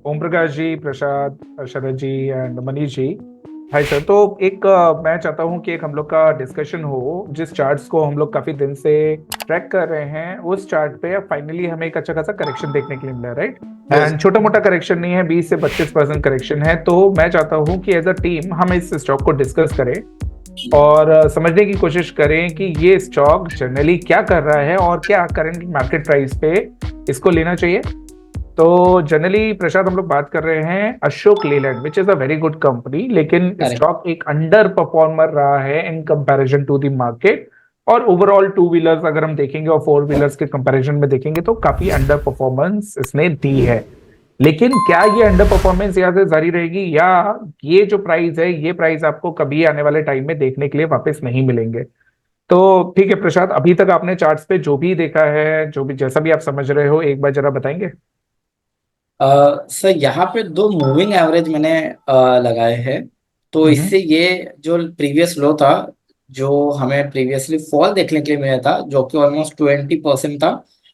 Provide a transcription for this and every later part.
Om Prakash ji, Prasad, Sharad ji and Manish ji. Hi sir. तो एक मैं चाहता हूँ कि एक हम लोग का डिस्कशन हो। जिस चार्ट्स को हम लोग काफी दिन से ट्रैक कर रहे हैं, उस चार्ट पे अब फाइनली हमें एक अच्छा खासा करेक्शन देखने के लिए मिला है, राइट? यस। एंड छोटा मोटा करेक्शन नहीं है, 20 से 25% करेक्शन है। तो मैं चाहता हूँ कि एज अ टीम हम इस स्टॉक को डिस्कस करें और समझने की कोशिश करें कि ये स्टॉक जनरली क्या कर रहा है और क्या करंट मार्केट प्राइस पे इसको लेना चाहिए। तो जनरली प्रसाद, हम लोग बात कर रहे हैं Ashok Leyland, which is a very good company, लेकिन करेक्ट। स्टॉक एक अंडर परफॉर्मर रहा है in comparison to the market. और ओवरऑल टू व्हीलर्स अगर हम देखेंगे और फोर व्हीलर्स के कंपैरिजन में देखेंगे तो काफी अंडर परफॉर्मेंस इसने दी है। लेकिन क्या ये अंडर परफॉर्मेंस यहाँ से जारी रहेगी, या ये जो प्राइस है, ये प्राइस आपको कभी आने वाले टाइम में देखने के लिए वापस नहीं मिलेंगे? तो ठीक है प्रसाद, अभी तक आपने चार्ट्स पे जो भी देखा है, जो भी जैसा भी आप समझ रहे हो, एक बार जरा बताएंगे। सर यहाँ पे दो मूविंग एवरेज मैंने लगाए हैं। तो हम्म। इससे ये जो प्रीवियस लो था, जो हमें प्रीवियसली फॉल देखने के लिए मिला था, जो कि ऑलमोस्ट 20% था।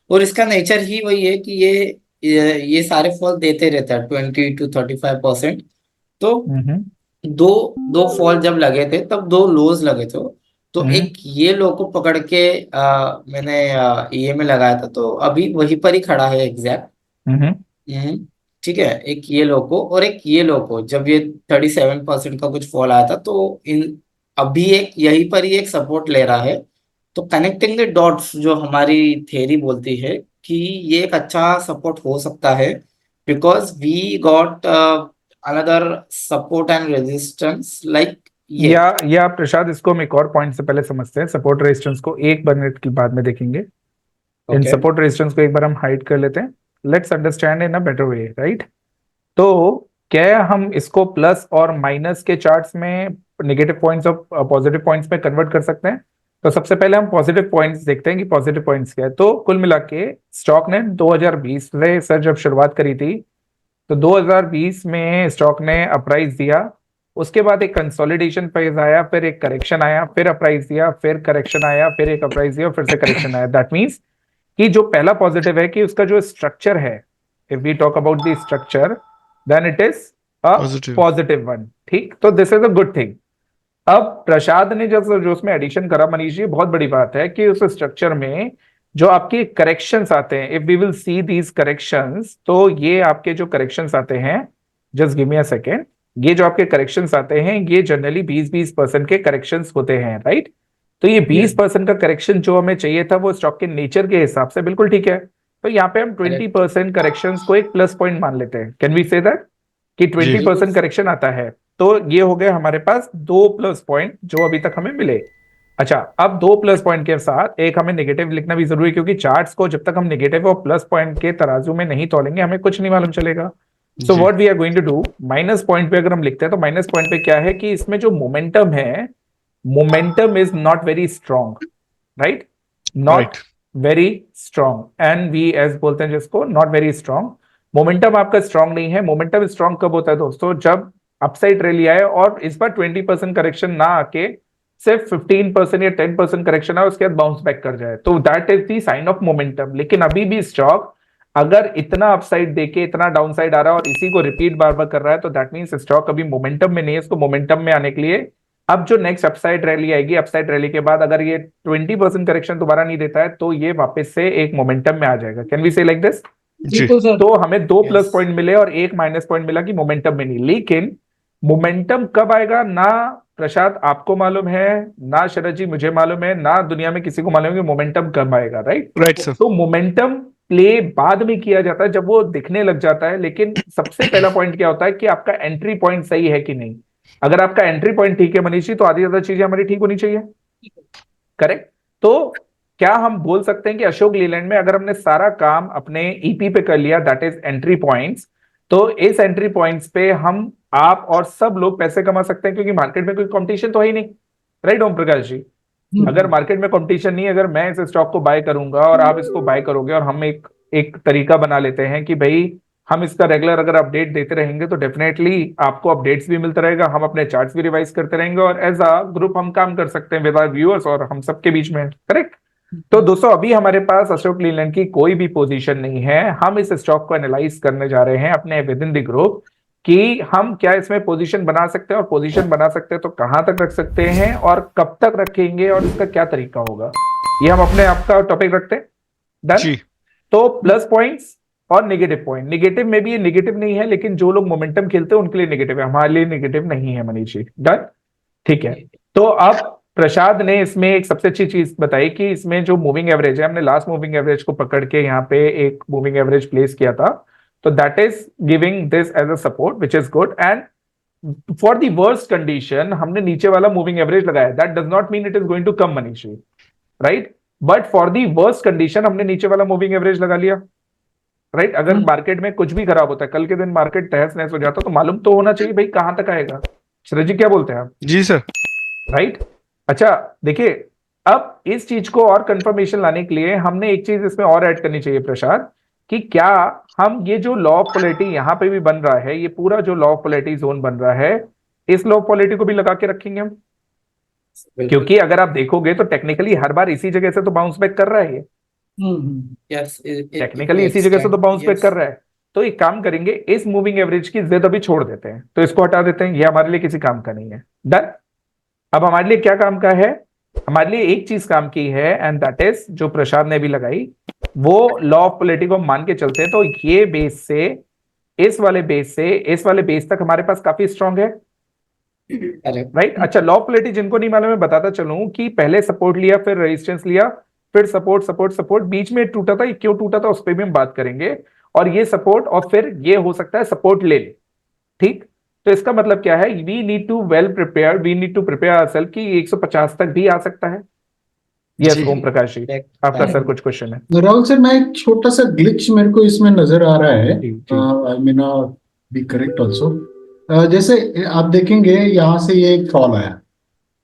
और इसका नेचर ही वही है कि ये सारे फॉल देते रहता है 20 to 35%। तो हम्म। दो दो फॉल जब लगे थे तब दो लोज लगे थे। तो हम्म। एक ये लो को पकड़ के मैंने ये में लगाया था, तो अभी वहीं पर ही खड़ा है एग्जैक्ट। हम्म। हम्म। ठीक है। एक ये लो को और एक ये लो को, जब ये 37% का कुछ फॉल आया था, तो इन अभी एक यहीं पर ही एक सपोर्ट ले रहा है। तो कनेक्टिंग द डॉट्स जो हमारी थ्योरी बोलती है कि ये एक अच्छा सपोर्ट हो सकता है, because we got another support and resistance like ये। या प्रसाद, इसको हम एक और पॉइंट से पहले समझते हैं। सपोर्ट रेजिस्टेंस को एक मिनट के बाद में देखेंगे। In okay. सपोर्ट रेजिस्टेंस को एक बार हम हाइड कर लेते हैं। Let's understand in a better way, right? तो क्या हम इसको प्लस और माइनस के चार्ट्स में, नेगेटिव पॉइंट्स और पॉजिटिव पॉइंट्स में कन्वर्ट कर सकते हैं? तो सबसे पहले हम पॉजिटिव पॉइंट्स देखते हैं कि पॉजिटिव पॉइंट्स क्या है। तो कुल मिला के स्टॉक ने 2020 में सर जब शुरुआत करी थी, तो 2020 में स्टॉक ने अप्राइज दिया। उसके बाद एक कंसोलिडेशन फेज आया, फिर एक करेक्शन आया, फिर अप्राइज दिया, फिर करेक्शन आया, फिर एक अप्राइज दिया, फिर से करेक्शन आया। दैट मीन्स कि जो पहला पॉजिटिव है कि उसका जो स्ट्रक्चर है, if we talk about the structure, then it is a positive. Positive one. ठीक, तो this is a good thing. अब प्रसाद ने जो जो उसमें एडिशन करा, मनीष जी, बहुत बड़ी बात है कि उस स्ट्रक्चर में जो आपके करेक्शंस आते हैं, if we will see these corrections, तो ये आपके जो करेक्शंस आते हैं, just give me a second, ये जो आपके करेक्शंस आते हैं, ये जनरली 20-20% के करेक्शंस होते हैं, राइट? तो ये बीस यस। परसेंट का करेक्शन जो हमें चाहिए था, वो स्टॉक के नेचर के हिसाब से बिल्कुल ठीक है। तो यहाँ पे हम ट्वेंटी करेक्ट। परसेंट करेक्शन को एक प्लस पॉइंट मान लेते हैं। कैन वी से दैट कि जी। ट्वेंटी बिल्कुल। परसेंट करेक्शन आता है? तो ये हो गए हमारे पास दो प्लस पॉइंट जो अभी तक हमें मिले। अच्छा, अब दो प्लस पॉइंट के साथ एक हमें नेगेटिव लिखना भी जरूरी है, क्योंकि चार्ट्स को जब तक हम नेगेटिव और प्लस पॉइंट के तराजू में नहीं तोलेंगे, हमें कुछ नहीं मालूम चलेगा। सो जी। What we are going to do, minus point पे अगर हम लिखते हैं, तो माइनस पॉइंट पे क्या है कि इसमें जो मोमेंटम है, momentum is not very strong, right? Not right. Very strong, N V S बोलते हैं जिसको, नॉट वेरी स्ट्रांग। मोमेंटम आपका स्ट्रांग नहीं है। मोमेंटम स्ट्रांग कब होता है दोस्तों? जब अपसाइड रैली आए और इस बार 20% करेक्शन ना आके सिर्फ 15% या 10% करेक्शन आए, उसके बाद बाउंस बैक कर जाए, तो that is the sign of momentum. लेकिन अभी भी स्टॉक अगर इतना अपसाइड देके इतना डाउनसाइड आ रहा है और इसी को रिपीट बार बार कर रहा है, तो दैट मीन्स स्टॉक अभी मोमेंटम में नहीं है। इसको मोमेंटम में आने के लिए अब जो नेक्स्ट अपसाइड रैली आएगी, अपसाइड रैली के बाद अगर ये 20% करेक्शन दोबारा नहीं देता है, तो ये वापस से एक मोमेंटम में आ जाएगा। Can we say like this? जी। बिल्कुल सर। तो हमें दो प्लस यस। पॉइंट मिले और एक माइनस पॉइंट मिला कि मोमेंटम में नहीं। लेकिन मोमेंटम कब आएगा ना, प्रशांत आपको मालूम है, ना शरद जी मुझे मालूम है, ना दुनिया में किसी को मालूम है कि मोमेंटम कब आएगा, राइट? Right sir. तो मोमेंटम प्ले बाद में किया जाता है, जब वो दिखने लग जाता है। लेकिन सबसे पहला पॉइंट क्या होता है कि आपका एंट्री पॉइंट सही है कि नहीं। अगर आपका एंट्री पॉइंट ठीक है मनीष जी, तो आधी ज्यादा चीजें हमारी ठीक होनी चाहिए। करेक्ट? तो क्या हम बोल सकते हैं कि अशोक लीलैंड में अगर हमने सारा काम अपने ईपी पे कर लिया, दैट इज एंट्री पॉइंट्स, तो इस एंट्री पॉइंट्स पे हम, आप और सब लोग पैसे कमा सकते हैं, क्योंकि मार्केट में कोई कंपटीशन तो है ही नहीं, राइट ओम प्रकाश जी? अगर मार्केट में कंपटीशन नहीं है, अगर मैं इस स्टॉक को बाय करूंगा और आप इसको बाय करोगे, और हम एक एक तरीका बना लेते हैं कि भाई हम इसका रेगुलर अगर अपडेट देते रहेंगे, तो डेफिनेटली आपको अपडेट्स भी मिलता रहेगा, हम अपने चार्ट्स भी रिवाइज करते रहेंगे, और एज अ ग्रुप हम काम कर सकते हैं विद आवर व्यूअर्स और हम सबके बीच में, करेक्ट? तो दोस्तों अभी हमारे पास अशोक लीलैंड की कोई भी पोजीशन नहीं है। हम इस स्टॉक को एनालाइज करने जा रहे हैं अपने विद इन द ग्रुप कि हम क्या इसमें पोजीशन बना सकते हैं, और पोजीशन बना सकते हैं तो कहां तक रख सकते हैं और कब तक रखेंगे और इसका क्या तरीका होगा, ये हम अपने आप का टॉपिक रखते हैं। डन। जी। तो प्लस पॉइंट्स और नेगेटिव पॉइंट, नेगेटिव में भी ये नेगेटिव नहीं है, लेकिन जो लोग मोमेंटम खेलते हैं उनके लिए नेगेटिव है, हमारे लिए नेगेटिव नहीं है मनीष जी। डन। ठीक है। तो अब प्रसाद ने इसमें एक सबसे अच्छी चीज बताई कि इसमें जो मूविंग एवरेज है, हमने लास्ट मूविंग एवरेज को पकड़ के यहाँ पे एक मूविंग एवरेज प्लेस किया था, तो that is giving this as a support which is good. And for the worst condition हमने नीचे वाला मूविंग एवरेज लगाया, that does not mean it is going to come Manish, right. But for the worst condition हमने नीचे वाला moving average लगा लिया, right. अगर मार्केट में कुछ भी खराब होता है, कल के दिन मार्केट तहस नहस हो जाता, तो मालूम तो होना चाहिए भाई कहां तक आएगा। शरद जी क्या बोलते हैं आप? जी सर। राइट। अच्छा देखिए, अब इस चीज को और कंफर्मेशन लाने के लिए हमने एक चीज इसमें और ऐड करनी चाहिए प्रसाद, कि क्या हम ये जो लॉ ऑफ पोलैरिटी यहां पे भी बन रहा है, ये पूरा जो लॉ ऑफ पोलैरिटी जोन बन रहा है, इस लॉ ऑफ पोलैरिटी को भी लगा के रखेंगे हम? बिल्कुल। क्योंकि अगर आप देखोगे तो टेक्निकली हर बार इसी जगह से तो बाउंस बैक कर रहा है ये, यस, टेक्निकली इसी जगह से तो बाउंस बैक कर रहा है। तो एक काम करेंगे, इस मूविंग एवरेज की जिद अभी छोड़ देते हैं, तो इसको हटा देते हैं, ये हमारे लिए किसी काम का नहीं है। डन। अब हमारे लिए क्या काम का है? हमारे लिए एक चीज काम की है, एंड दैट इज जो प्रसाद ने भी लगाई, वो लॉ ऑफ पोलैरिटी को मान के चलते हैं। तो ये बेस से इस वाले बेस से इस वाले बेस तक हमारे पास काफी स्ट्रांग है, राइट। अच्छा, लॉ ऑफ पोलैरिटी जिनको नहीं मालूम, मैं बताता चलूं कि पहले सपोर्ट लिया, फिर रेजिस्टेंस लिया, फिर सपोर्ट सपोर्ट सपोर्ट, बीच में टूटा था, ये क्यों टूटा था उस पर भी हम बात करेंगे, और ये सपोर्ट, और फिर ये हो सकता है सपोर्ट ले ले। ठीक। तो इसका मतलब क्या है? We need to well prepare, we need to prepare ourselves कि 150 तक भी आ सकता है। यस ओम प्रकाश जी, आपका सर कुछ क्वेश्चन है? राहुल सर, मैं एक छोटा सा ग्लिच मेरे को इसमें नजर आ रहा है। जी, जी। I may not be correct also. जैसे आप देखेंगे यहाँ से ये एक फॉल आया,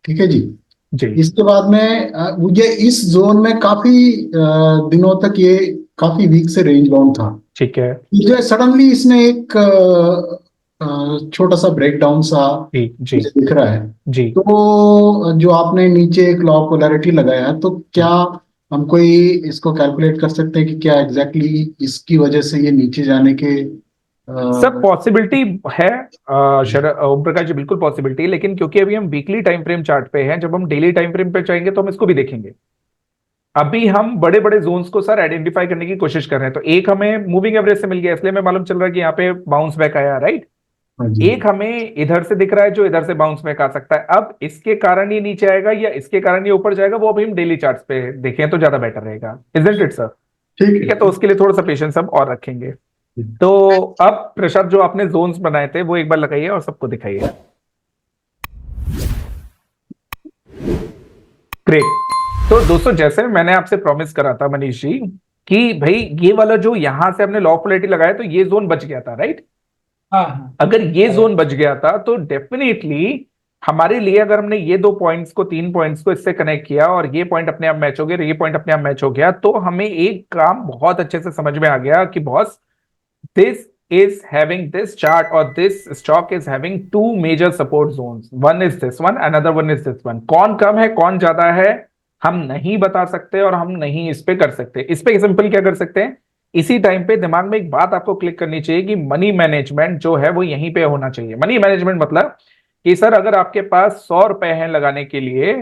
ठीक है जी। जी। इसके बाद में मुझे इस जोन में काफी दिनों तक ये काफी वीक से रेंज बाउंड था। ठीक है। मुझे सडनली इसने एक छोटा सा ब्रेकडाउन सा जी, जी, मुझे दिख रहा है। जी। तो जो आपने नीचे एक लॉ ऑफ पोलैरिटी लगाया है, तो क्या हम कोई इसको कैलकुलेट कर सकते हैं कि क्या एग्जैक्टली इसकी वजह से ये नीचे जाने के सब पॉसिबिलिटी है ओम प्रकाश जी, बिल्कुल पॉसिबिलिटी है, लेकिन क्योंकि अभी हम वीकली टाइम फ्रेम चार्ट पे हैं, जब हम डेली टाइम फ्रेम पे जाएंगे तो हम इसको भी देखेंगे। अभी हम बड़े बड़े जोन्स को सर आइडेंटिफाई करने की कोशिश कर रहे हैं। तो एक हमें मूविंग एवरेज से मिल गया, इसलिए हमें मालूम चल रहा है कि यहाँ पे बाउंस बैक आया, राइट। हाँ जी। एक हमें इधर से दिख रहा है जो इधर से बाउंस बैक आ सकता है। अब इसके कारण ये नीचे आएगा या इसके कारण ये ऊपर जाएगा, वो अभी हम डेली चार्ट्स पे देखें तो ज्यादा बेटर रहेगा, इजंट इट सर? ठीक है, तो उसके लिए थोड़ा सा पेशेंस हम और रखेंगे। तो अब प्रसाद, जो आपने जोन्स बनाए थे वो एक बार लगाइए और सबको दिखाइए। ग्रेट। तो दोस्तों, जैसे मैंने आपसे प्रॉमिस करा था मनीष जी कि भाई ये वाला जो यहां से हमने लॉ ऑफ पोलैरिटी लगाया, तो ये जोन बच गया था, राइट। हाँ। अगर ये जोन बच गया था तो डेफिनेटली हमारे लिए, अगर हमने ये 2 पॉइंट्स को 3 पॉइंट्स को इससे कनेक्ट किया और ये पॉइंट अपने आप मैच हो गया, ये पॉइंट अपने आप मैच हो गया, तो हमें एक काम बहुत अच्छे से समझ में आ गया कि boss, this is having this chart or this stock is having 2 major support zones. One is this one, another one is this one. कौन कम है कौन ज्यादा है हम नहीं बता सकते, और हम नहीं इस पे कर सकते। इस पे सिंपल क्या कर सकते हैं, इसी टाइम पे दिमाग में एक बात आपको क्लिक करनी चाहिए कि मनी मैनेजमेंट जो है वो यहीं पे होना चाहिए। मनी मैनेजमेंट मतलब कि सर अगर आपके पास 100 रुपए हैं लगाने के लिए,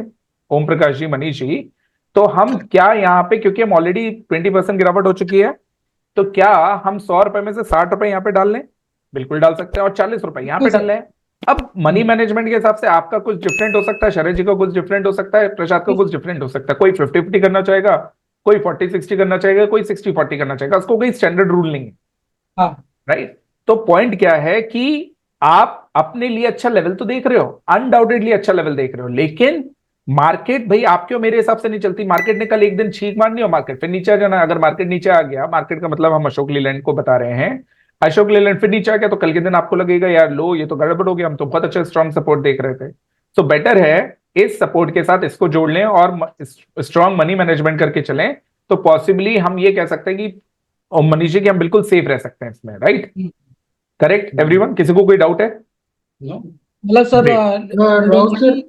ओम प्रकाश जी, मनीष जी, तो हम क्या यहाँ पे, क्योंकि हम ऑलरेडी 20% गिरावट हो चुकी है, तो क्या हम 100 रुपए में से 60 रुपए यहाँ पे डाल लें? बिल्कुल डाल सकते हैं, और 40 रुपए यहाँ पे डाल लें। अब मनी मैनेजमेंट के हिसाब से आपका कुछ डिफरेंट हो सकता है, शरद जी का कुछ डिफरेंट हो सकता है, प्रसाद का कुछ डिफरेंट हो सकता है। कोई 50-50 करना चाहेगा, कोई 40-60 करना चाहेगा, कोई 60-40 करना चाहेगा। उसको कोई स्टैंडर्ड रूल नहीं है, राइट। तो पॉइंट क्या है कि आप अपने लिए अच्छा लेवल तो देख रहे हो, अनडाउटेडली अच्छा लेवल देख रहे हो, लेकिन मार्केट भाई आपके और मेरे हिसाब से नहीं चलती। मार्केट ने कल एक दिन छींक मारनी और मार्केट फिर नीचे आ जाना। अगर मार्केट नीचे आ गया, मार्केट का मतलब हम अशोक लीलैंड को बता रहे हैं, अशोक लीलैंड फिर नीचे आ गया, तो कल के दिन आपको लगेगा यार लो, ये तो गड़बड़ हो गया, हम तो बहुत अच्छा स्ट्रॉन्ग सपोर्ट देख रहे थे। सो बेटर है इस सपोर्ट के साथ इसको जोड़ लें और स्ट्रॉन्ग मनी मैनेजमेंट करके चलें, तो पॉसिबली हम ये कह सकते हैं कि मनीष जी, कि हम बिल्कुल सेफ रह सकते हैं इसमें, राइट। करेक्ट एवरीवन, किसी को कोई डाउट है? मतलब सर राहुल सर,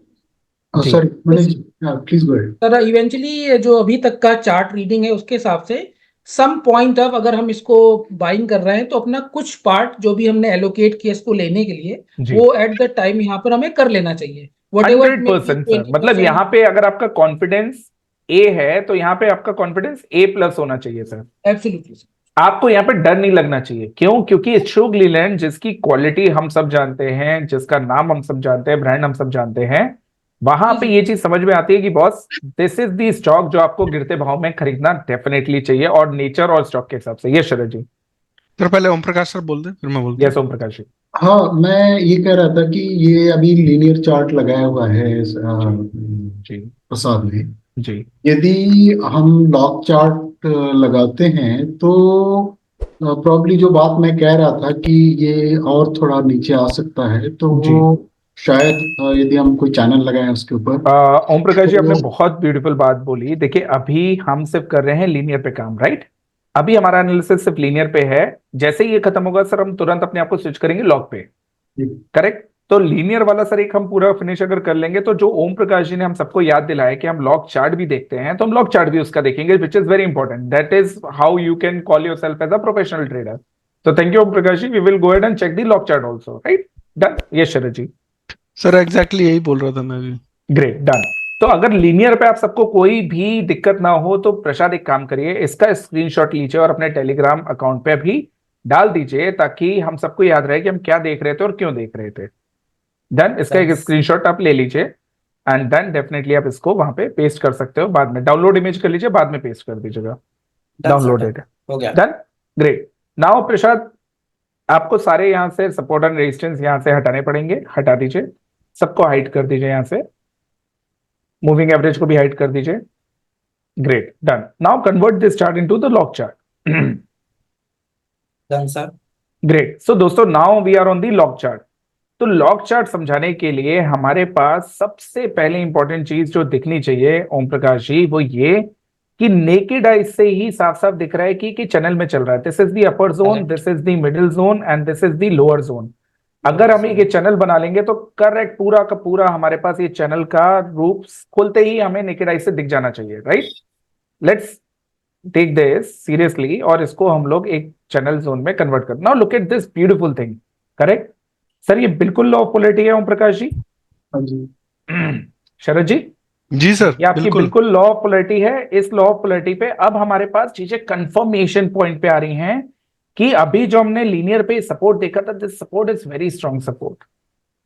जी sorry Manish, please go ahead. Sir eventually जो अभी तक का चार्ट रीडिंग है उसके हिसाब से सम पॉइंट ऑफ अगर हम इसको बाइंग कर रहे हैं तो अपना कुछ पार्ट जो भी हमने एलोकेट किया इसको लेने के लिए जी वो एट द टाइम यहाँ पर हमें कर लेना चाहिए, वट एवर 100% सर, मतलब यहाँ पे अगर आपका कॉन्फिडेंस ए है तो यहाँ पे आपका कॉन्फिडेंस ए प्लस होना चाहिए सर। एब्सोल्युटली। आपको यहाँ पे डर नहीं लगना चाहिए, क्यों? क्योंकि अशोक लीलैंड जिसकी क्वालिटी हम सब जानते हैं, जिसका नाम हम सब जानते हैं, ब्रांड हम सब जानते हैं, वहां पे ये चीज समझ में आती है कि boss this is the stock जो आपको गिरते भाव में खरीदना डेफिनेटली चाहिए, और नेचर और स्टॉक के हिसाब से। ये शरद जी। सर पहले ओम प्रकाश सर बोल दे, फिर मैं बोलता यस ओम प्रकाश जी। हाँ, मैं ये कह रहा था कि ये अभी लीनियर चार्ट लगाया हुआ है जी प्रसाद ने। जी यदि हम लॉग चार्ट लगाते हैं तो प्रॉब्ली जो बात मैं कह रहा था कि ये और थोड़ा नीचे आ सकता है, तो जी। वो शायद यदि हम कोई चैनल लगाएं उसके ऊपर। ओम प्रकाश जी, आपने तो बहुत ब्यूटीफुल बात बोली। देखिए अभी हम सिर्फ कर रहे हैं लीनियर पे काम, राइट? अभी हमारा एनालिसिस सिर्फ लीनियर पे है। जैसे ही ये खत्म होगा सर, हम तुरंत अपने आप को स्विच करेंगे लॉग पे, करेक्ट? तो लीनियर वाला सर एक हम पूरा फिनिश अगर कर लेंगे, तो जो ओम प्रकाश जी ने हम सबको याद दिलाया कि हम लॉग चार्ट भी देखते हैं, तो हम लॉग चार्ट भी उसका देखेंगे, which is very important. That is how you can call yourself as a professional trader. तो thank you Om Prakash ji, we will go ahead and check the log chart also, right? Done. Yes Sharad ji. Sir exactly यही बोल रहा था मैं भी। Great, done. तो अगर linear पे आप सबको कोई भी दिक्कत ना हो तो प्रसाद एक काम करिए, इसका स्क्रीनशॉट लीजिए और अपने टेलीग्राम अकाउंट पे अभी डाल दीजिए, ताकि हम सबको याद रहे कि हम क्या देख रहे थे और क्यों देख रहे थे। डन। इसका एक स्क्रीनशॉट आप ले लीजिए एंड देन डेफिनेटली आप इसको वहां पे पेस्ट कर सकते हो। बाद में डाउनलोड इमेज कर लीजिए, बाद में पेस्ट कर दीजिएगा। डाउनलोडेड हो गया। डन। ग्रेट। नाउ प्रसाद, आपको सारे यहाँ से सपोर्ट एंड रेजिस्टेंस यहाँ से हटाने पड़ेंगे। हटा दीजिए, सबको हाइड कर दीजिए, यहाँ से मूविंग एवरेज को भी हाइड कर दीजिए। Great, done. Now convert this chart into the log chart. Done sir. Great. So दोस्तों, now we are on the log chart. तो लॉग चार्ट समझाने के लिए हमारे पास सबसे पहले इंपॉर्टेंट चीज जो दिखनी चाहिए ओम प्रकाश जी, वो ये कि नेकेड आई से ही साफ साफ दिख रहा है कि चैनल में चल रहा है। This is the upper zone, this is the middle zone and this is the lower zone. अगर हम ये चैनल बना लेंगे तो करेक्ट पूरा का पूरा हमारे पास ये चैनल का रूप खुलते ही हमें नेकेड आई से दिख जाना चाहिए, right? Let's take this seriously और इसको हम लोग एक चैनल जोन में कन्वर्ट कर। Now look at this beautiful thing, correct? Sir ये बिल्कुल लॉ ऑफ पोलैरिटी है ओम प्रकाश जी। हाँ जी। शरद जी, जी सर ये आपकी बिल्कुल। बिल्कुल लॉ ऑफ पोलैरिटी है। इस लॉ ऑफ पोलैरिटी पे अब हमारे पास चीजें कंफर्मेशन पॉइंट पे आ रही हैं कि अभी जो हमने लीनियर पे सपोर्ट देखा था, this support is very strong support.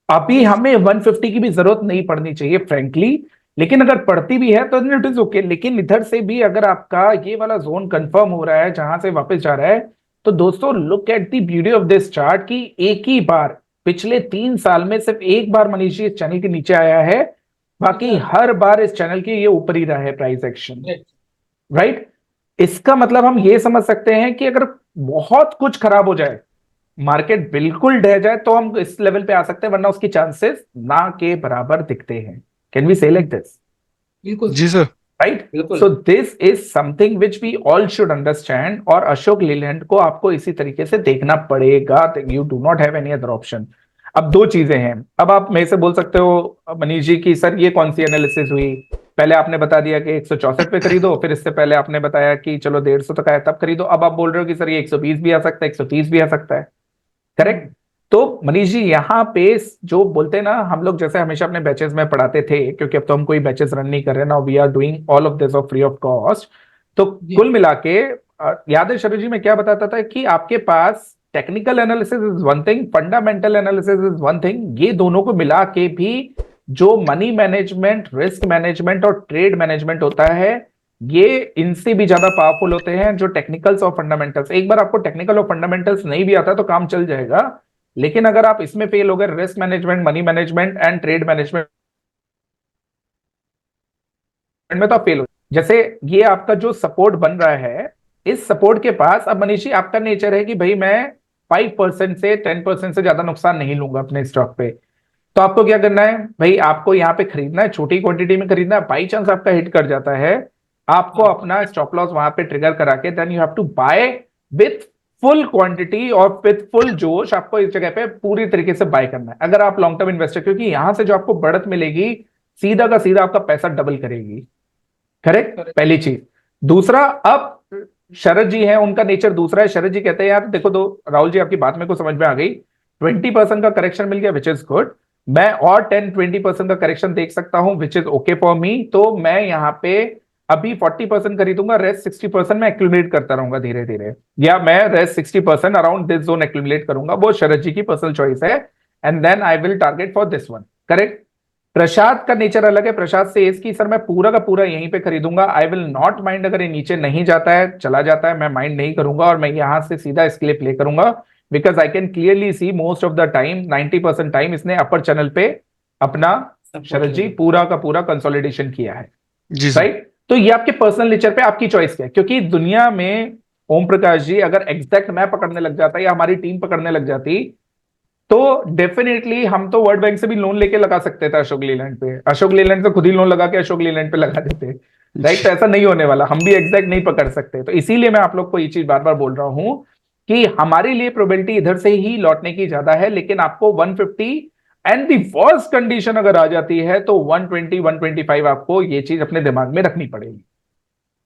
अभी हमें 150 की भी जरूरत नहीं पड़नी चाहिए फ्रेंकली, लेकिन अगर पड़ती भी है तो इट इज ओके। लेकिन इधर से भी अगर आपका ये वाला जोन कंफर्म हो रहा है जहां से वापस जा रहा है, तो दोस्तों look at the beauty of this chart कि एक ही बार पिछले 3 साल में सिर्फ एक बार मनीष जी इस चैनल के नीचे आया है, बाकी हर बार इस चैनल के ये ऊपर ही रहा है प्राइस एक्शन, राइट? इसका मतलब हम ये समझ सकते हैं कि अगर बहुत कुछ खराब हो जाए, मार्केट बिल्कुल ढह जाए, तो हम इस लेवल पे आ सकते हैं, वरना उसकी चांसेस ना के बराबर दिखते हैं। Can we say like this? बिल्कुल जी सर। राइट? बिल्कुल। So this is something which we all should understand, और अशोक लीलैंड को आपको इसी तरीके से देखना पड़ेगा। You do not have any other option. अब दो चीजें हैं। अब आप मेरे से बोल सकते हो मनीष जी की सर ये कौन सी एनालिसिस हुई? पहले आपने बता दिया कि 164 पे खरीदो, फिर इससे पहले आपने बताया कि चलो 150 तक आया तब खरीदो। अब आप बोल रहे हो कि सर ये 120 भी आ सकता है, 130 भी आ सकता है, करेक्ट? तो मनीष जी यहाँ पे जो बोलते हैं ना, हम लोग जैसे हमेशा अपने बैचेस में पढ़ाते थे, क्योंकि अब तो हम कोई बैचेस रन नहीं कर रहे ना, we are doing all of this of free of cost. तो कुल मिला के याद है शरद जी मैं क्या बताता था कि आपके पास technical analysis is one thing, fundamental analysis is one thing. ये दोनों को मिला के भी जो मनी मैनेजमेंट, रिस्क मैनेजमेंट और ट्रेड मैनेजमेंट होता है, ये इनसे भी ज्यादा पावरफुल होते हैं जो टेक्निकल्स और फंडामेंटल्स। एक बार आपको टेक्निकल और फंडामेंटल्स नहीं भी आता तो काम चल जाएगा, लेकिन अगर आप इसमें फेल हो गए, risk management, money management and trade management में, तो आप फेल हो। जैसे ये आपका जो सपोर्ट बन रहा है, इस सपोर्ट के पास अब मनीष जी आपका नेचर है कि भाई मैं 5% से 10% से ज्यादा नुकसान नहीं लूंगा अपने स्टॉक पे। तो आपको क्या करना है भाई? आपको यहाँ पे खरीदना है, छोटी क्वांटिटी में खरीदना है। बाई चांस आपका हिट कर जाता है, आपको अपना स्टॉप लॉस वहां पे ट्रिगर करा के then you have to buy with full quantity और विथ फुल जोश। आपको इस जगह पे पूरी तरीके से बाय करना है अगर आप लॉन्ग टर्म इन्वेस्टर, क्योंकि यहां से जो आपको बढ़त मिलेगी सीधा का सीधा आपका पैसा डबल करेगी। Correct, Correct. पहली चीज। दूसरा, अब शरद जी हैं, उनका नेचर दूसरा है। शरद जी कहते हैं यार देखो, दो राहुल जी आपकी बात मेरे को समझ में आ गई, 20% का करेक्शन मिल गया विच इज गुड, मैं और 10-20% का करेक्शन देख सकता हूं which is okay for me, तो मैं यहाँ पे अभी 40% खरीदूंगा, रेस्ट 60% मैं एक्यूमुलेट करता रहूंगा धीरे धीरे, या मैं rest 60% around this zone accumulate करूंगा। वो शरद जी की पर्सनल चॉइस है, and then I will target for this one. Correct. Prasad का नेचर अलग है। प्रसाद से इसकी सर मैं पूरा का पूरा यहीं पे खरीदूंगा, आई विल नॉट माइंड अगर ये नीचे नहीं जाता है, चला जाता है, मैं माइंड नहीं करूंगा, और मैं यहां से सीधा इसके लिए प्ले करूंगा, because I can clearly C most of the time, 90% time इसने अपर चैनल पे अपना शरद जी पूरा का पूरा कंसोलिडेशन किया है। जी सर। राइट। तो ये आपके पर्सनल नेचर पे आपकी चॉइस क्या है, क्योंकि दुनिया में ओम प्रकाश जी अगर एग्जैक्ट मैं पकड़ने लग जाता या हमारी टीम पकड़ने लग जाती, तो डेफिनेटली हम तो वर्ल्ड बैंक से भी लोन लेके लगा सकते थे अशोक लीलैंड पे, अशोक लीलैंड से खुद ही लोन लगा के अशोक लीलैंड पे लगा देते। राइट। तो ऐसा नहीं होने वाला, हम भी एग्जैक्ट नहीं पकड़ सकते। तो इसीलिए मैं आप लोग को ये चीज बार बार बोल रहा हूं कि हमारे लिए प्रोबेबिलिटी इधर से ही लौटने की ज्यादा है, लेकिन आपको 150 एंड दी वर्स्ट कंडीशन अगर आ जाती है तो 120 125 आपको ये चीज अपने दिमाग में रखनी पड़ेगी।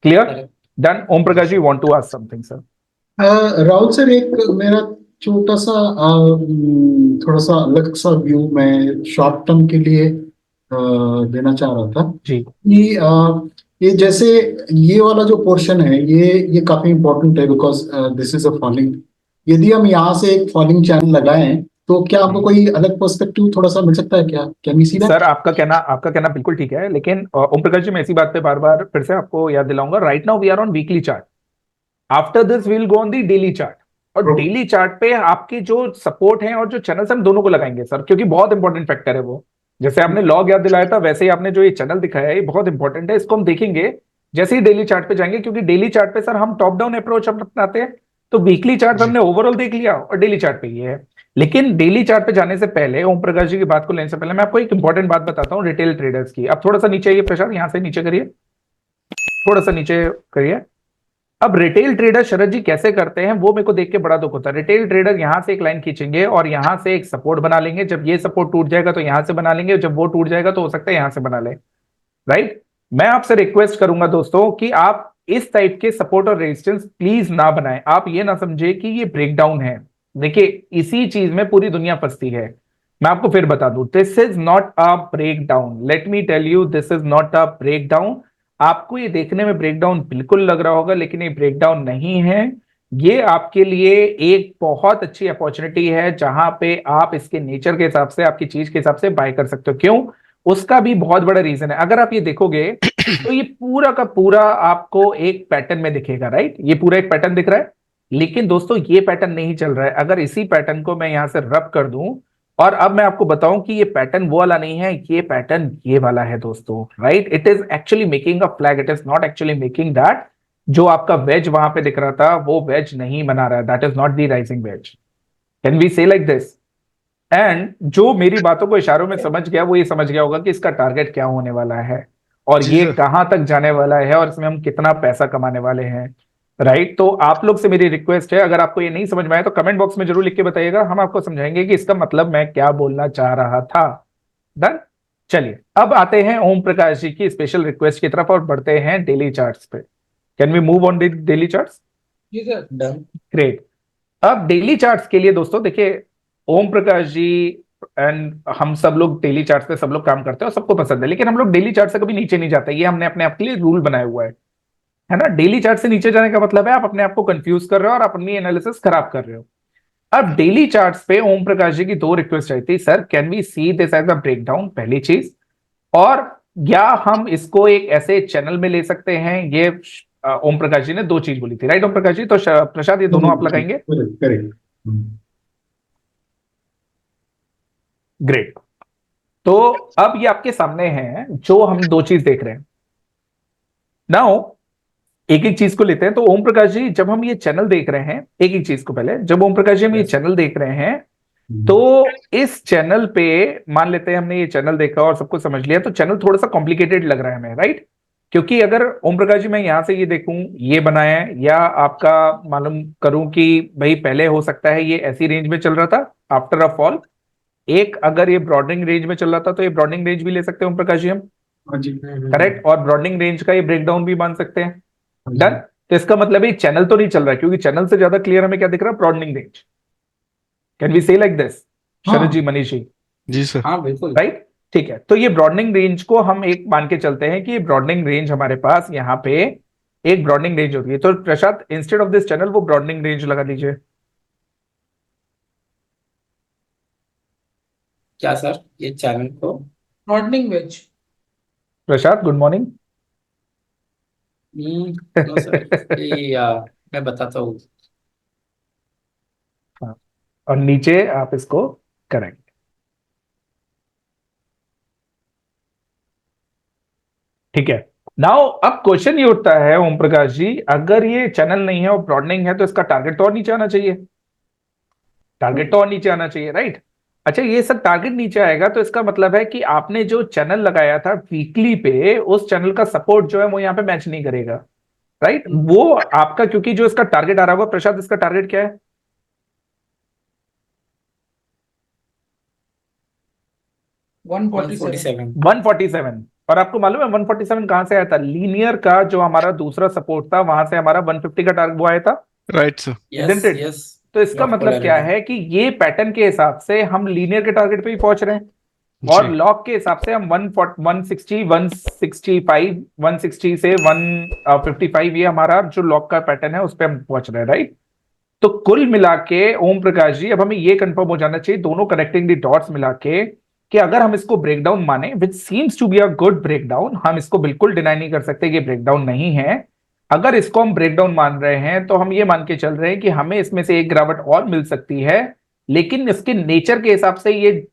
Clear? Done. Om Prakash ji want to ask something sir. Rahul sir, एक मेरा छोटा सा थोड़ा सा अलग सा व्यू मैं शॉर्ट टर्म के लिए देना चाह रहा था जी कि ये जैसे ये वाला जो पोर्शन है ये काफी इंपॉर्टेंट है, because this is a falling. यदि हम यहाँ से एक फॉलिंग चैनल लगाएं तो क्या हमको कोई अलग पर्सपेक्टिव थोड़ा सा मिल सकता है? क्या can we see that? Sir, आपका कहना बिल्कुल ठीक है, लेकिन ओम प्रकाश जी मैं इसी बात पे बार बार फिर से आपको याद दिलाऊंगा, right now we are on weekly chart, after this we'll go on the daily chart, और Okay. डेली चार्ट पे आपके जो सपोर्ट है और जो चैनल हम दोनों को लगाएंगे सर, क्योंकि बहुत इंपॉर्टेंट फैक्टर है वो। जैसे आपने लॉग याद दिलाया था, वैसे ही आपने जो ये चैनल दिखाया है ये बहुत इंपॉर्टेंट है, इसको हम देखेंगे जैसे ही डेली चार्ट पे जाएंगे, क्योंकि डेली चार्ट पे सर हम टॉप डाउन अप्रोच अपनाते हैं, तो वीकली चार्ट पे हमने ओवरऑल देख लिया और डेली चार्ट पे ये है। लेकिन डेली चार्ट पे जाने से पहले, ओम प्रकाश जी की बात को लेने से पहले, मैं आपको एक इंपॉर्टेंट बात बताता हूँ रिटेल ट्रेडर्स की। अब थोड़ा सा नीचे आइए प्रशांत, यहां से नीचे करिए, थोड़ा सा नीचे करिए। अब रिटेल ट्रेडर शरद जी कैसे करते हैं वो मेरे को देख के बड़ा दुख होता है। रिटेल ट्रेडर यहां से एक लाइन खींचेंगे और यहां से एक सपोर्ट बना लेंगे, जब ये सपोर्ट टूट जाएगा तो यहां से बना लेंगे, जब वो टूट जाएगा तो हो सकता है यहां से बना ले। राइट। मैं आपसे रिक्वेस्ट करूंगा दोस्तों कि आप इस टाइप के सपोर्ट और रेजिस्टेंस प्लीज ना बनाएं। आप ये ना समझे कि ये ब्रेकडाउन है। देखिए, इसी चीज में पूरी दुनिया फंसती है। मैं आपको फिर बता दूं, this is not a breakdown, let me tell you, this is not a breakdown. आपको ये देखने में ब्रेकडाउन बिल्कुल लग रहा होगा, लेकिन ये ब्रेकडाउन नहीं है। ये आपके लिए एक बहुत अच्छी अपॉर्चुनिटी है, जहां पे आप इसके नेचर के हिसाब से, आपकी चीज के हिसाब से बाय कर सकते हो। क्यों? उसका भी बहुत बड़ा रीजन है। अगर आप ये देखोगे तो ये पूरा का पूरा आपको एक पैटर्न में दिखेगा। राइट। ये पूरा एक पैटर्न दिख रहा है, लेकिन दोस्तों ये पैटर्न नहीं चल रहा है। अगर इसी पैटर्न को मैं यहां से रब कर दूं, और अब मैं आपको बताऊं कि ये पैटर्न वो वाला नहीं है, ये पैटर्न ये वाला है दोस्तों। Right. It is actually making a flag, it is not actually making that. जो आपका वेज वहां पे दिख रहा था वो वेज नहीं बना रहा है, that is not the rising wedge. Can we say like this? And जो मेरी बातों को इशारों में समझ गया वो ये समझ गया होगा कि इसका टारगेट क्या होने वाला है, और जी ये सर। कहां तक जाने वाला है, और इसमें हम कितना पैसा कमाने वाले हैं। राइट। तो आप लोग से मेरी रिक्वेस्ट है, अगर आपको ये नहीं समझ में आया तो कमेंट बॉक्स में जरूर लिख के बताइएगा, हम आपको समझाएंगे कि इसका मतलब मैं क्या बोलना चाह रहा था। डन। चलिए, अब आते हैं ओम प्रकाश जी की स्पेशल रिक्वेस्ट की तरफ और बढ़ते हैं डेली चार्ट्स पे। Can we move on daily charts? जी सर। डन। ग्रेट। अब डेली चार्ट्स के लिए दोस्तों देखिए, ओम प्रकाश जी एंड हम सब लोग डेली चार्ट्स पे सब लोग काम करते हैं और सबको पसंद है, लेकिन हम लोग डेली चार्ट से कभी नीचे नहीं जाते। ये हमने अपने आप के लिए रूल बनाया हुआ है ना। डेली चार्ट से नीचे जाने का मतलब है आप अपने आप को कंफ्यूज कर रहे हो और अपनी एनालिसिस खराब कर रहे हो। अब डेली चार्ट्स पे ओम प्रकाश जी की दो रिक्वेस्ट आई थी, sir can we see this as a breakdown, पहली चीज, और क्या हम इसको एक ऐसे चैनल में ले सकते हैं। ये ओम प्रकाश जी ने दो चीज बोली थी। राइट ओम प्रकाश जी? तो प्रसाद ये दोनों आप लगाएंगे। Correct correct. ग्रेट। तो अब ये आपके सामने है जो हम दो चीज देख रहे हैं। नाउ एक एक चीज को लेते हैं। तो ओम प्रकाश जी, जब हम ये चैनल देख रहे हैं, एक एक चीज को पहले, जब ओम प्रकाश जी हम ये चैनल देख रहे हैं, तो इस चैनल पे मान लेते हैं हमने ये चैनल देखा और सब कुछ समझ लिया, तो चैनल थोड़ा सा कॉम्प्लिकेटेड लग रहा है हमें। राइट। क्योंकि अगर ओम प्रकाश जी मैं यहां से ये देखूं ये बनाया है, या आपका मालूम करूं कि भाई पहले हो सकता है ये ऐसी रेंज में चल रहा था आफ्टर अ फॉल, एक अगर ये ब्रॉडनिंग रेंज में चल रहा था तो ये ब्रॉडनिंग रेंज भी ले सकते हैं ओम प्रकाश जी हम, हाँ जी। करेक्ट, और ब्रॉडनिंग रेंज का ये ब्रेकडाउन भी मान सकते हैं। हाँ डन। जी। तो इसका मतलब ये चैनल तो नहीं चल रहा है, क्योंकि चैनल से ज्यादा क्लियर हमें क्या दिख रहा है, broadening range. Can we say like this, शरद जी, हाँ मनीष जी? जी सर। हाँ बिल्कुल। राइट, ठीक है। तो ये ब्रॉडनिंग रेंज को हम एक मान के चलते हैं कि ये ब्रॉडनिंग रेंज हमारे पास यहाँ पे एक ब्रॉडनिंग रेंज होती है। तो Prashant, instead of this channel वो ब्रॉडनिंग रेंज लगा दीजिए। क्या सर, ये चैनल को? Broadening wedge. Prashant, good morning. No sir, ये मैं बताता हूँ। और नीचे आप इसको करेक्ट, ठीक है। नाउ अब क्वेश्चन ये उठता है ओम प्रकाश जी, अगर ये चैनल नहीं है और ब्रॉडनिंग है तो इसका टारगेट तो और नीचे आना चाहिए, टारगेट तो और नीचे आना चाहिए, राइट? अच्छा, ये सब टारगेट नीचे आएगा तो इसका मतलब है कि आपने जो चैनल लगाया था वीकली पे, उस चैनल का सपोर्ट जो है वो यहाँ पे मैच नहीं करेगा, राइट? वो आपका, क्योंकि जो इसका टारगेट आ रहा होगा, प्रशांत इसका टारगेट क्या है? 147। 147। 147। और आपको मालूम है 147 कहां से आया था? लीनियर का जो हमारा दूसरा सपोर्ट था वहां से हमारा 150 का टारगेट वो आया था, right sir. isn't yes it? Yes. तो इसका लॉक मतलब क्या पोलैरिटी। है कि ये पैटर्न के हिसाब से हम लीनियर के टारगेट पे ही पहुंच रहे हैं, और जी लॉक के हिसाब से हम 160, 165, 160 से 155, ये हमारा जो लॉक का पैटर्न है उस पर हम पहुंच रहे हैं, राइट? तो कुल मिला के ओम प्रकाश जी, अब हमें ये कंफर्म हो जाना चाहिए दोनों कनेक्टिंग दी डॉट्स मिला के, कि अगर हम इसको ब्रेकडाउन माने, which seems to be a good breakdown, हम इसको बिल्कुल डिनाई नहीं कर सकते कि ब्रेकडाउन नहीं है। अगर इसको हम ब्रेकडाउन मान रहे हैं तो हम ये मान के चल रहे हैं कि हमें इसमें से एक गिरावट और मिल सकती है, लेकिन इसके नेचर के हिसाब से ये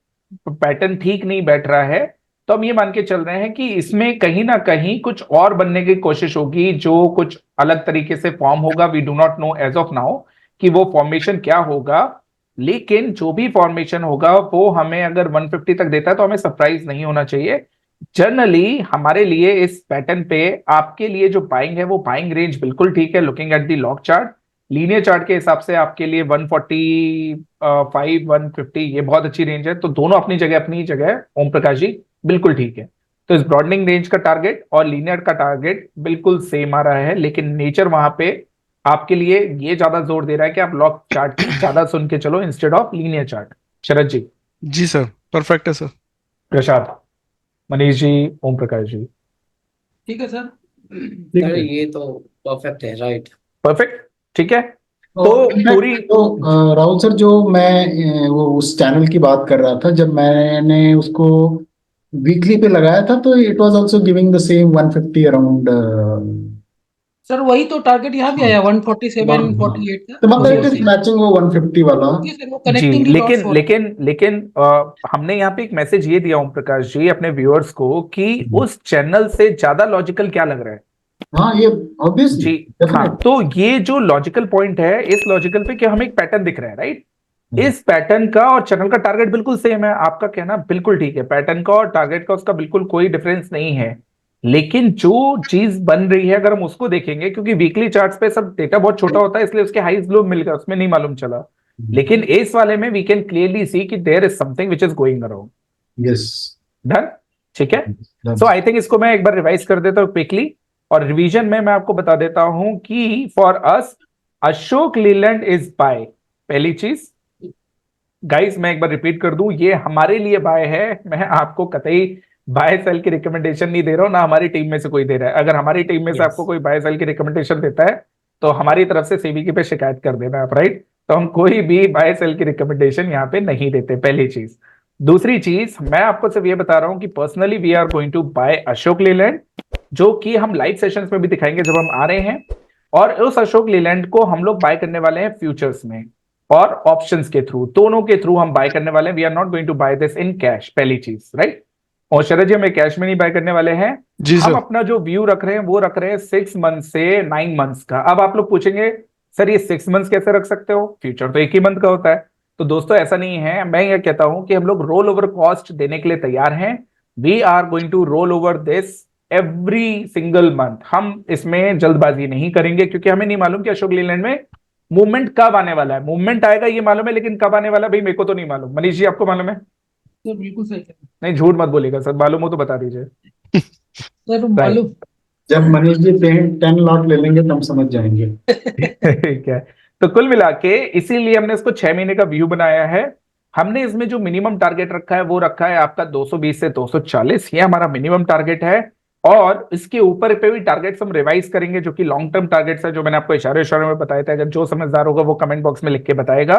पैटर्न ठीक नहीं बैठ रहा है। तो हम ये मान के चल रहे हैं कि इसमें कहीं ना कहीं कुछ और बनने की कोशिश होगी, जो कुछ अलग तरीके से फॉर्म होगा। We do not know as of now कि वो फॉर्मेशन क्या होगा, लेकिन जो भी फॉर्मेशन होगा वो हमें अगर 150 तक देता है तो हमें सरप्राइज नहीं होना चाहिए। जनरली हमारे लिए इस पैटर्न पे, आपके लिए जो बाइंग है वो बाइंग रेंज बिल्कुल ठीक है, looking at the lock chart. Linear chart के हिसाब से आपके लिए 145, 150 ये बहुत अच्छी रेंज है। तो दोनों अपनी जगह ओम प्रकाश जी बिल्कुल ठीक है। तो इस ब्रॉडनिंग रेंज का टारगेट और लीनियर का टारगेट बिल्कुल सेम आ रहा है, लेकिन नेचर वहां पे आपके लिए ये ज्यादा जोर दे रहा है कि आप लॉक चार्ट की ज्यादा सुन के चलो instead of linear chart. Sharad ji, जी सर, परफेक्ट है सर। प्रसाद, मनीष जी, ओम प्रकाश जी, ठीक है सर। ठीक सर है। ये तो परफेक्ट है, राइट। परफेक्ट, ठीक है। तो तो इनफैक्ट पूरी, तो राहुल सर, जो मैं वो उस चैनल की बात कर रहा था, जब मैंने उसको वीकली पे लगाया था तो it was also giving the same 150 around. Sir वही तो टारगेट यहाँ भी आया 147, 48 का। तो मतलब जी इट इज जी मैचिंग वो 150 वाला। ओके सर, वो जी, कनेक्टिंग दी डॉट्स लेकिन हो रहा है। लेकिन लेकिन हमने यहाँ पे एक मैसेज ये दिया ओम प्रकाश जी अपने व्यूअर्स को, कि उस चैनल से ज्यादा लॉजिकल क्या लग रहा है? हाँ, ये ऑब्वियसली जी, हाँ। डेफिनेट। तो ये जो लॉजिकल पॉइंट है, इस लॉजिकल पे कि हमें एक पैटर्न दिख रहा है, राइट? इस पैटर्न का और चैनल का टारगेट बिल्कुल सेम है, आपका कहना बिल्कुल ठीक है, पैटर्न का और टारगेट का उसका बिल्कुल कोई डिफरेंस नहीं है। लेकिन जो चीज बन रही है अगर हम उसको देखेंगे, क्योंकि वीकली चार्ट्स पे सब डेटा बहुत छोटा होता है, इसलिए उसके हाईज लो मिल गया, उसमें नहीं मालूम चला। लेकिन इस वाले में वी कैन क्लियरली सी कि there is something which is going around. Yes. Done, ठीक है। सो आई थिंक इसको मैं एक बार रिवाइज कर देता हूं क्विकली, और रिवीजन में मैं आपको बता देता हूं कि for us Ashok Leyland is by. पहली चीज गाइस, मैं एक बार रिपीट कर दूं, ये हमारे लिए बाय है, मैं आपको कतई बाय सेल की रिकमेंडेशन नहीं दे रहा हूं, ना हमारी टीम में से कोई दे रहा है। अगर हमारी टीम में से आपको यस। कोई बाय सेल की रिकमेंडेशन देता है तो हमारी तरफ से सीबीकी पे शिकायत कर देना आप, राइट? तो हम कोई भी बाय सेल की रिकमेंडेशन यहाँ पे नहीं देते, पहली चीज। दूसरी चीज, मैं आपको सिर्फ ये बता रहा हूं कि personally we are going to buy Ashok Leyland, जो कि हम लाइव सेशंस में भी दिखाएंगे जब हम आ रहे हैं। और उस अशोक लीलैंड को हम लोग बाय करने वाले हैं फ्यूचर्स में और ऑप्शंस के थ्रू, दोनों के थ्रू हम बाय करने वाले हैं। We are not going to buy this in cash, पहली चीज, राइट? और शरद जी, हमें कैश में नहीं बाय करने वाले हैं। जी हम सर। अपना जो व्यू रख रहे हैं वो रख रहे हैं 6 मंथ से 9 मंथ्स का। अब आप लोग पूछेंगे सर ये 6 मंथ्स कैसे रख सकते हो, फ्यूचर तो एक ही मंथ का होता है। तो दोस्तों ऐसा नहीं है, मैं ये कहता हूं कि हम लोग रोल ओवर कॉस्ट देने के लिए तैयार हैं। We are going to roll over this every single month. हम इसमें जल्दबाजी नहीं करेंगे, क्योंकि हमें नहीं मालूम कि अशोक लीलैंड में मूवमेंट कब आने वाला है। मूवमेंट आएगा ये मालूम है, लेकिन कब आने वाला है भाई मेरे को तो नहीं मालूम। मनीष जी, आपको मालूम है? सर बिल्कुल सही कह नहीं झूठ मत बोलिएगा सर, मालूम हो तो बता दीजिए। रहे हैं। सर मालूम जब मनीष जी 10 लॉट ले लेंगे तब समझ जाएंगे। ठीक है। तो कुल मिला के इसीलिए हमने इसको 6 महीने का व्यू बनाया है। हमने इसमें जो मिनिमम टारगेट रखा है वो रखा है आपका 220 से 240, ये हमारा मिनिमम टारगेट है। और इसके ऊपर पे भी टारगेट्स हम रिवाइज करेंगे जो कि लॉन्ग टर्म टारगेट्स है, जो मैंने आपको इशारे इशारे में बताया था। अगर जो समझदार होगा वो कमेंट बॉक्स में लिख के बताएगा।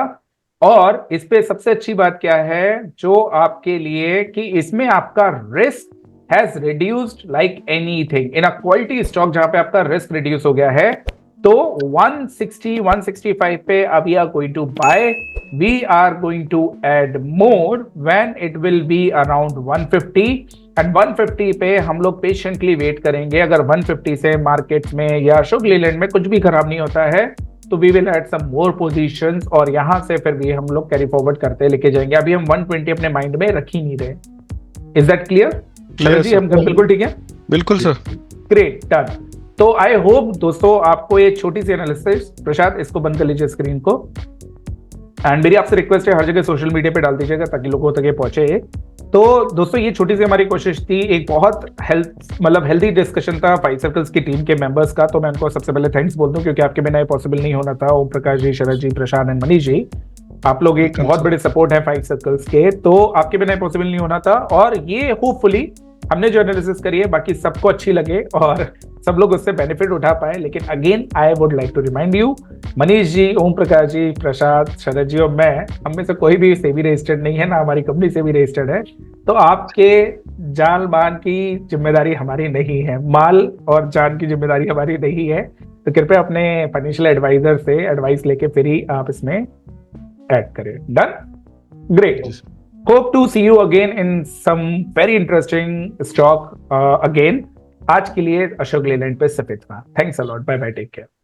और इस पे सबसे अच्छी बात क्या है जो आपके लिए, कि इसमें आपका risk has reduced like anything in a quality stock, जहां पे आपका रिस्क रिड्यूस हो गया है। तो 160 165 पे अब we are going to buy, we are going to add more when it will be around 150, and 150 पे हम लोग पेशेंटली वेट करेंगे। अगर 150 से मार्केट में या अशोक लीलैंड में कुछ भी खराब नहीं होता है तो we will add some more positions, और यहां से फिर भी हम लोग कैरी फॉरवर्ड करते लेके जाएंगे। अभी हम 120 अपने माइंड में रख ही नहीं रहे। Is that clear? Clear, जी sir. हम बिल्कुल ठीक है। बिल्कुल सर। Great, done. तो आई होप दोस्तों आपको ये छोटी सी एनालिसिस, प्रसाद इसको बंद कर लीजिए स्क्रीन को, एंड मेरी आपसे रिक्वेस्ट है हर जगह सोशल मीडिया पे डाल दीजिएगा ताकि लोगों तक ये पहुंचे। तो दोस्तों ये छोटी सी हमारी कोशिश थी, एक बहुत हेल्दी डिस्कशन था 5 सर्कल्स की टीम के मेंबर्स का। तो मैं उनको सबसे पहले थैंक्स बोल दूं क्योंकि आपके बिना ये पॉसिबल नहीं होना था। ओम प्रकाश जी, शरद जी, प्रशांत एंड मनीष जी, आप लोग एक बहुत बड़े सपोर्ट है 5 सर्कल्स के, तो आपके बिना पॉसिबल नहीं होना था। और ये होपफुली हमने जो एनालिसिस करी है बाकी सबको अच्छी लगे और सब लोग उससे बेनिफिट उठा पाए। लेकिन again I would like to remind you, Manish ji, Om Prakash ji, Prasad, Sharad ji और मैं, हम में से कोई भी सेबी रजिस्टर्ड नहीं है, ना हमारी कंपनी सेबी रजिस्टर्ड है। तो आपके जान मान की जिम्मेदारी हमारी नहीं है, माल और जान की जिम्मेदारी हमारी नहीं है। तो कृपया अपने फाइनेंशियल एडवाइजर से एडवाइस लेके फिर ही आप इसमें ऐड करें। Done? Great. Hope to see you again in some very interesting stock again. आज के लिए अशोक लेलैंड पे सिर्फ इतना। Thanks a lot, bye bye, take care.